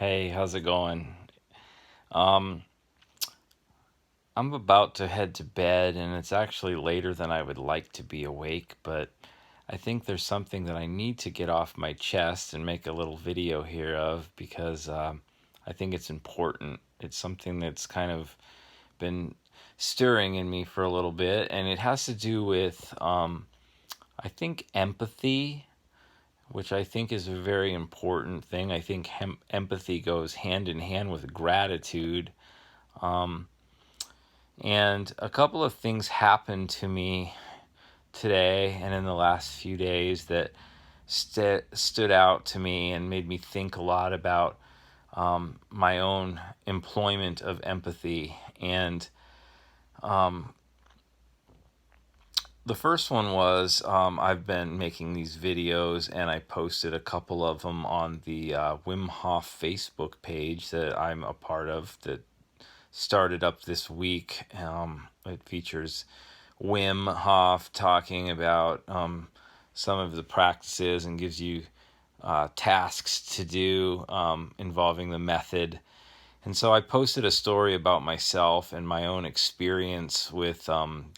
Hey, how's it going? Um, I'm about to head to bed, and it's actually later than I would like to be awake, but I think there's something that I need to get off my chest and make a little video here of because I think it's important. It's something that's kind of been stirring in me for a little bit, and it has to do with, I think, empathy, which I think is a very important thing. I think empathy goes hand in hand with gratitude. Um, And a couple of things happened to me today and in the last few days that stood out to me and made me think a lot about my own employment of empathy. And um, the first one was I've been making these videos and I posted a couple of them on the Wim Hof Facebook page that I'm a part of that started up this week. It features Wim Hof talking about some of the practices and gives you tasks to do involving the method. And so I posted a story about myself and my own experience with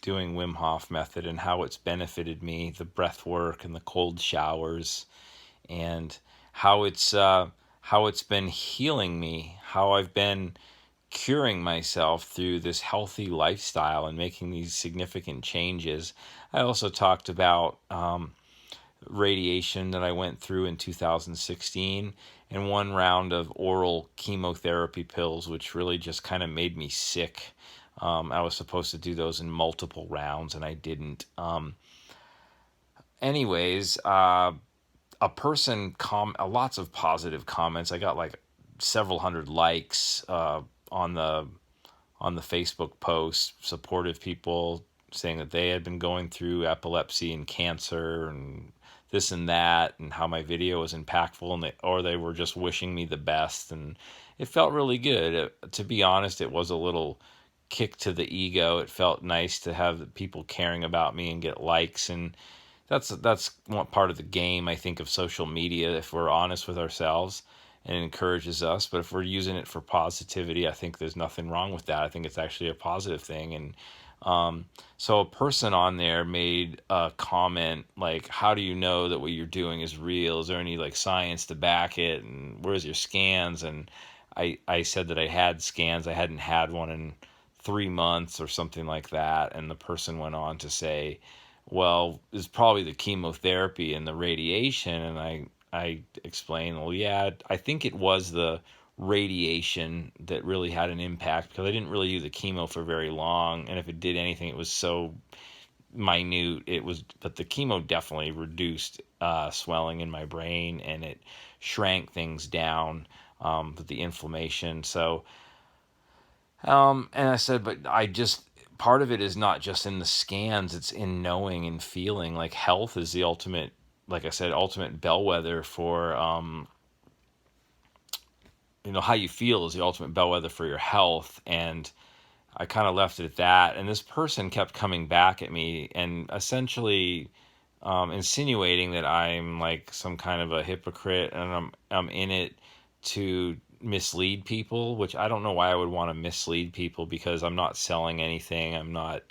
doing Wim Hof method and how it's benefited me, the breath work and the cold showers, and how it's been healing me, how I've been curing myself through this healthy lifestyle and making these significant changes. I also talked about radiation that I went through in 2016 and one round of oral chemotherapy pills, which really just kind of made me sick. I was supposed to do those in multiple rounds and I didn't. Anyways, a person lots of positive comments. I got like several hundred likes on the Facebook post, supportive people saying that they had been going through epilepsy and cancer and this and that, and how my video was impactful, and they were just wishing me the best, and it felt really good. To be honest, it was a little kick to the ego. It felt nice to have people caring about me and get likes, and that's one part of the game, I think, of social media. If we're honest with ourselves, and it encourages us. But if we're using it for positivity, I think there's nothing wrong with that. I think it's actually a positive thing. And so a person on there made a comment like, "How do you know that what you're doing is real? Is there any like science to back it? And where's your scans?" And I said that I had scans. I hadn't had one in 3 months or something like that. And the person went on to say, well, it's probably the chemotherapy and the radiation. And I explained, well, yeah, I think it was the radiation that really had an impact because I didn't really do the chemo for very long. And if it did anything, it was so minute. But the chemo definitely reduced swelling in my brain and it shrank things down with the inflammation. So, and I said, but part of it is not just in the scans, it's in knowing and feeling. Like health is the ultimate, like I said, ultimate bellwether for, how you feel is the ultimate bellwether for your health. And I kind of left it at that. And this person kept coming back at me and essentially insinuating that I'm like some kind of a hypocrite and I'm in it to mislead people, which I don't know why I would want to mislead people because I'm not selling anything. I'm not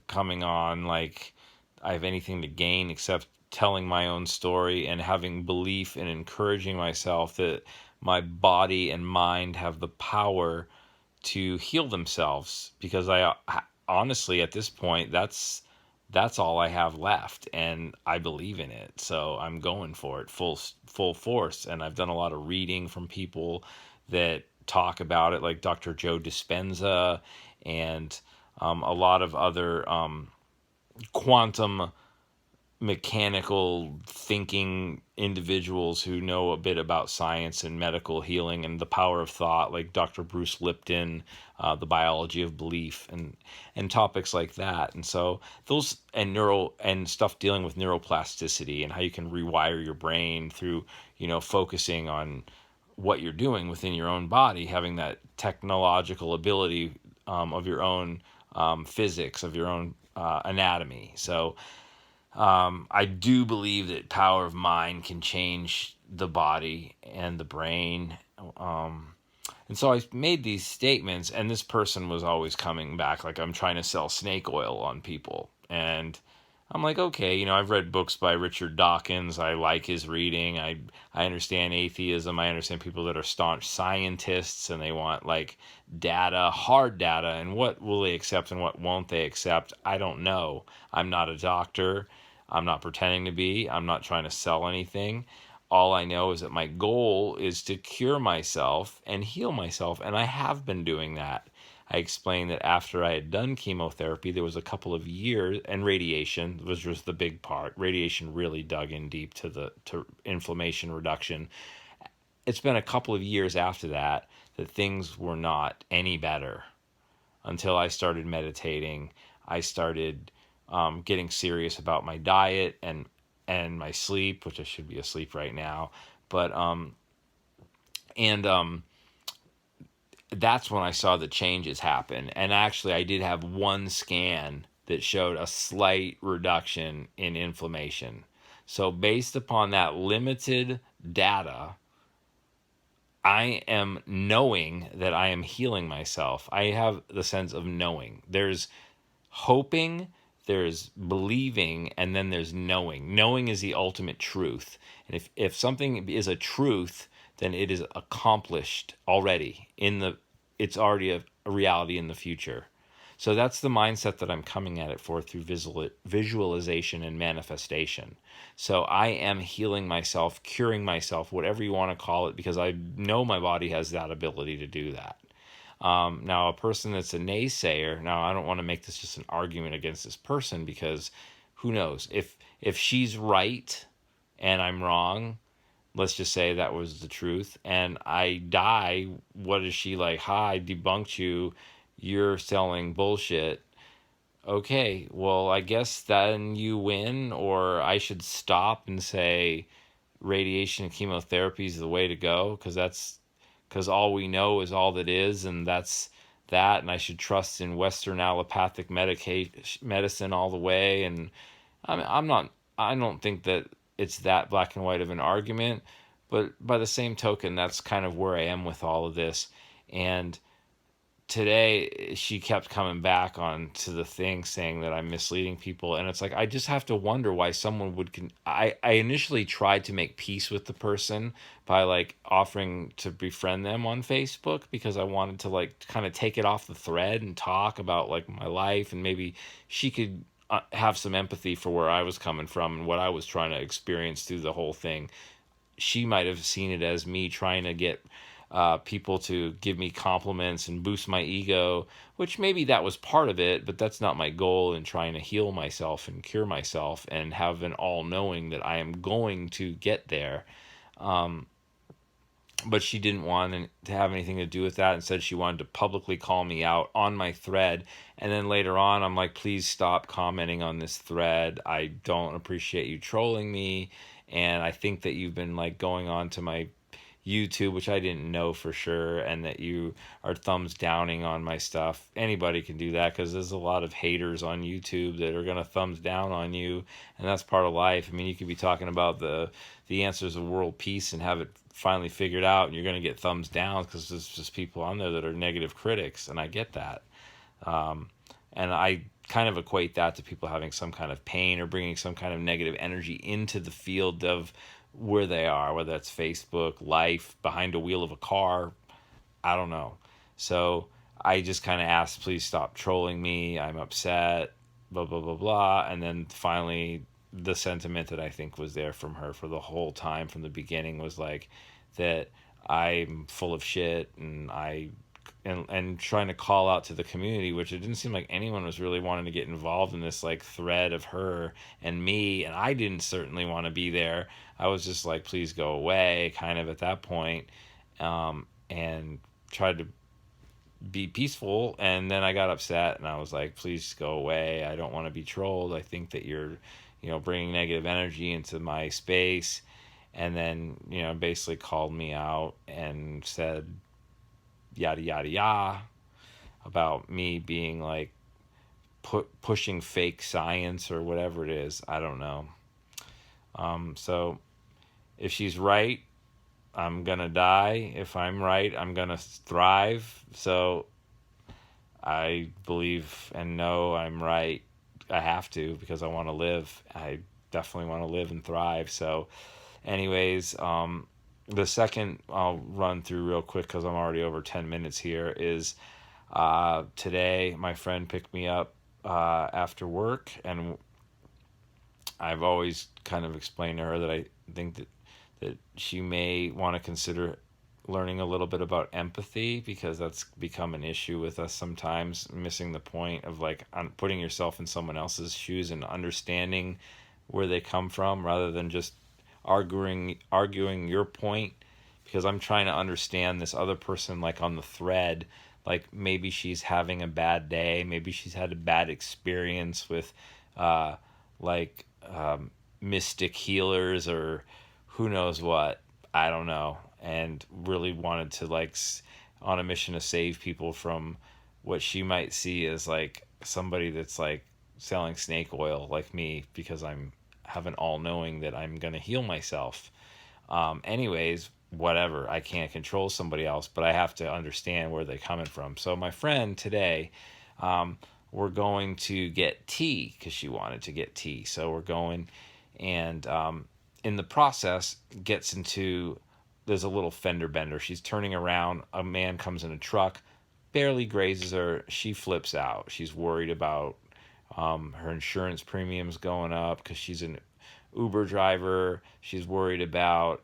coming on like I have anything to gain except telling my own story and having belief and encouraging myself that my body and mind have the power to heal themselves because I honestly at this point that's all I have left and I believe in it. So I'm going for it full force, and I've done a lot of reading from people that talk about it like Dr. Joe Dispenza and a lot of other quantum mechanical thinking individuals who know a bit about science and medical healing and the power of thought, like Dr. Bruce Lipton, the biology of belief, and topics like that. And so those and neuro and stuff dealing with neuroplasticity and how you can rewire your brain through focusing on what you're doing within your own body, having that technological ability of your own physics, of your own anatomy. So I do believe that power of mind can change the body and the brain And so I made these statements, and this person was always coming back like I'm trying to sell snake oil on people. And I'm like, okay, I've read books by Richard Dawkins. I like his reading. I understand atheism. I understand people that are staunch scientists and they want like data, hard data, and what will they accept and what won't they accept? I don't know. I'm not a doctor. I'm not pretending to be. I'm not trying to sell anything. All I know is that my goal is to cure myself and heal myself, and I have been doing that. I explained that after I had done chemotherapy, there was a couple of years, and radiation was just the big part. Radiation really dug in deep to inflammation reduction. It's been a couple of years after that that things were not any better until I started meditating. I started getting serious about my diet and my sleep, which I should be asleep right now. But and that's when I saw the changes happen. And actually, I did have one scan that showed a slight reduction in inflammation. So based upon that limited data, I am knowing that I am healing myself. I have the sense of knowing. There's hoping, there's believing, and then there's knowing. Knowing is the ultimate truth. And if something is a truth, then it is accomplished already it's already a reality in the future. So that's the mindset that I'm coming at it for through visualization and manifestation. So I am healing myself, curing myself, whatever you want to call it, because I know my body has that ability to do that. Now, a person that's a naysayer, now I don't want to make this just an argument against this person, because who knows? If she's right and I'm wrong, let's just say that was the truth, and I die, what is she like? Hi, I debunked you. You're selling bullshit. Okay, well, I guess then you win, or I should stop and say radiation and chemotherapy is the way to go, because all we know is all that is, and that's that, and I should trust in Western allopathic medicine all the way. And I'm not, I don't think that it's that black and white of an argument, but by the same token, that's kind of where I am with all of this. And today she kept coming back on to the thing saying that I'm misleading people, and it's like I just have to wonder why someone would I initially tried to make peace with the person by like offering to befriend them on Facebook, because I wanted to like kind of take it off the thread and talk about like my life, and maybe she could have some empathy for where I was coming from and what I was trying to experience through the whole thing. She might have seen it as me trying to get people to give me compliments and boost my ego, which maybe that was part of it, but that's not my goal in trying to heal myself and cure myself and have an all knowing that I am going to get there. But she didn't want to have anything to do with that. Instead, she wanted to publicly call me out on my thread. And then later on, I'm like, please stop commenting on this thread. I don't appreciate you trolling me. And I think that you've been like going on to my YouTube, which I didn't know for sure, and that you are thumbs downing on my stuff. Anybody can do that, because there's a lot of haters on YouTube that are going to thumbs down on you, and that's part of life. I mean, you could be talking about the answers of world peace and have it finally figured out, and you're going to get thumbs down because there's just people on there that are negative critics, and I get that. And I kind of equate that to people having some kind of pain or bringing some kind of negative energy into the field of where they are, whether that's Facebook, life, behind a wheel of a car, I don't know. So I just kind of asked, please stop trolling me. I'm upset, blah, blah, blah, blah. And then finally, the sentiment that I think was there from her for the whole time from the beginning was like that I'm full of shit, and trying to call out to the community, which it didn't seem like anyone was really wanting to get involved in this like thread of her and me, and I didn't certainly want to be there. I was just like, please go away, kind of at that point, and tried to be peaceful. And then I got upset, and I was like, please go away. I don't want to be trolled. I think that you're, bringing negative energy into my space. And then, basically called me out and said yada yada yada about me being like pushing fake science or whatever it is. I don't know. So if she's right, I'm gonna die. If I'm right, I'm gonna thrive. So I believe and know I'm right. I have to because I want to live. I definitely want to live and thrive. So, anyways, the second I'll run through real quick because I'm already over 10 minutes here is today my friend picked me up after work, and I've always kind of explained to her that I think that she may want to consider learning a little bit about empathy because that's become an issue with us sometimes, missing the point of like putting yourself in someone else's shoes and understanding where they come from rather than just arguing your point, because I'm trying to understand this other person, like on the thread, like maybe she's having a bad day, maybe she's had a bad experience with uh like mystic healers or who knows what, I don't know, and really wanted to like on a mission to save people from what she might see as like somebody that's like selling snake oil like me because I'm have an all knowing that I'm gonna heal myself. Anyways, whatever. I can't control somebody else, but I have to understand where they're coming from. So my friend today, we're going to get tea because she wanted to get tea. So we're going, and in the process, gets into there's a little fender bender. She's turning around. A man comes in a truck, barely grazes her. She flips out. She's worried about her insurance premiums going up because she's an Uber driver. She's worried about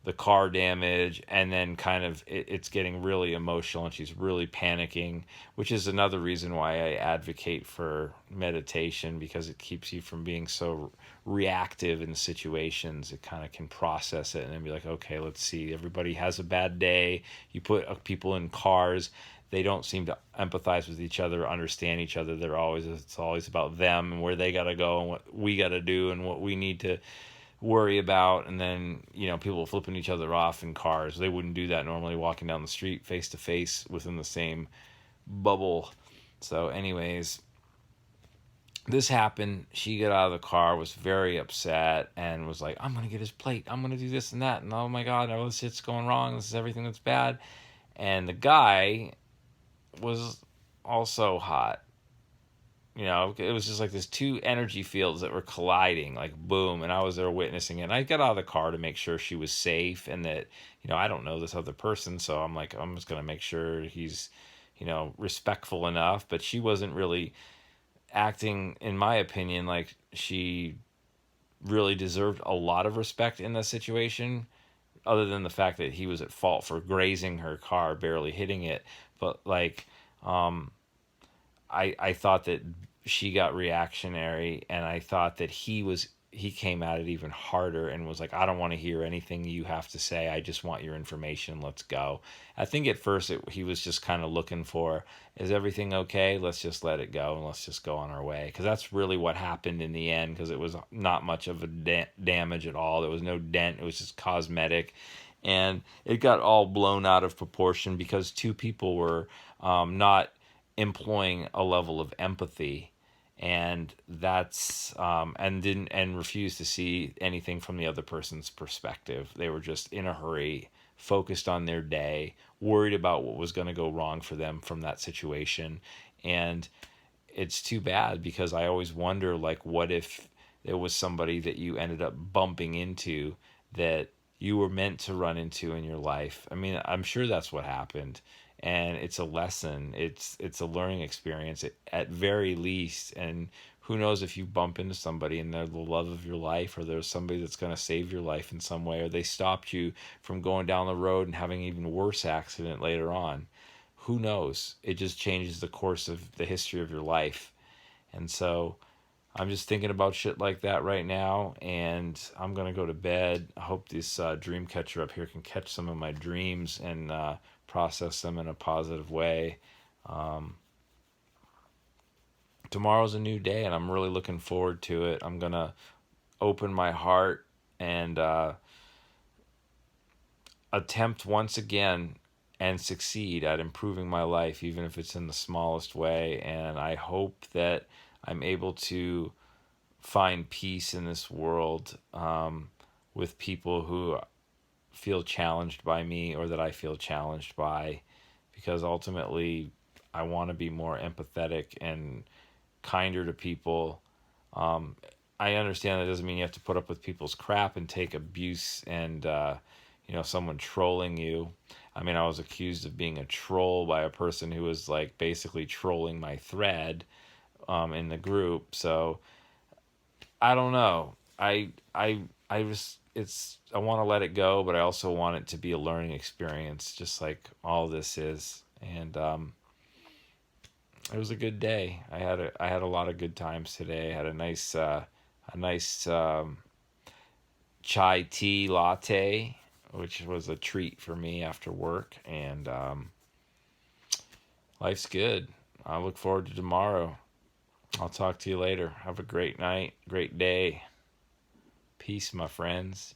the car damage, and then kind of it's getting really emotional, and she's really panicking, which is another reason why I advocate for meditation, because it keeps you from being so reactive in situations. It kind of can process it and then be like, okay, let's see. Everybody has a bad day. You put people in cars, they don't seem to empathize with each other, understand each other. It's always about them and where they got to go and what we got to do and what we need to worry about. And then, people flipping each other off in cars. They wouldn't do that normally walking down the street face to face within the same bubble. So anyways, this happened. She got out of the car, was very upset, and was like, I'm going to get his plate. I'm going to do this and that. And oh my God, all this shit's going wrong. This is everything that's bad. And the guy was also hot. It was just like this two energy fields that were colliding, like boom, and I was there witnessing it. And I got out of the car to make sure she was safe and that, I don't know this other person, so I'm like, I'm just gonna make sure he's, respectful enough. But she wasn't really acting, in my opinion, like she really deserved a lot of respect in that situation, other than the fact that he was at fault for grazing her car, barely hitting it. But like, I thought that she got reactionary, and I thought that he came at it even harder and was like, I don't want to hear anything you have to say. I just want your information. Let's go. I think at first he was just kind of looking for, is everything okay? Let's just let it go and let's just go on our way. Because that's really what happened in the end, because it was not much of a damage at all. There was no dent. It was just cosmetic. And it got all blown out of proportion because two people were not employing a level of empathy, and that's and refused to see anything from the other person's perspective. They were just in a hurry, focused on their day, worried about what was going to go wrong for them from that situation. And it's too bad, because I always wonder, like, what if there was somebody that you ended up bumping into that you were meant to run into in your life? I mean, I'm sure that's what happened, and it's a lesson. It's a learning experience at very least. And who knows, if you bump into somebody and they're the love of your life, or there's somebody that's going to save your life in some way, or they stopped you from going down the road and having an even worse accident later on. Who knows? It just changes the course of the history of your life. And so I'm just thinking about shit like that right now, and I'm gonna go to bed. I hope this dream catcher up here can catch some of my dreams and process them in a positive way. Um, Tomorrow's a new day, and I'm really looking forward to it. I'm gonna open my heart and attempt once again and succeed at improving my life, even if it's in the smallest way. And I hope that I'm able to find peace in this world with people who feel challenged by me or that I feel challenged by, because ultimately I want to be more empathetic and kinder to people. Um, I understand that doesn't mean you have to put up with people's crap and take abuse and, someone trolling you. I mean, I was accused of being a troll by a person who was like basically trolling my thread in the group. So I don't know. I just I want to let it go, but I also want it to be a learning experience, just like all this is. And it was a good day. I had a lot of good times today. I had a nice chai tea latte, which was a treat for me after work, and life's good. I look forward to tomorrow. I'll talk to you later. Have a great night, great day. Peace, my friends.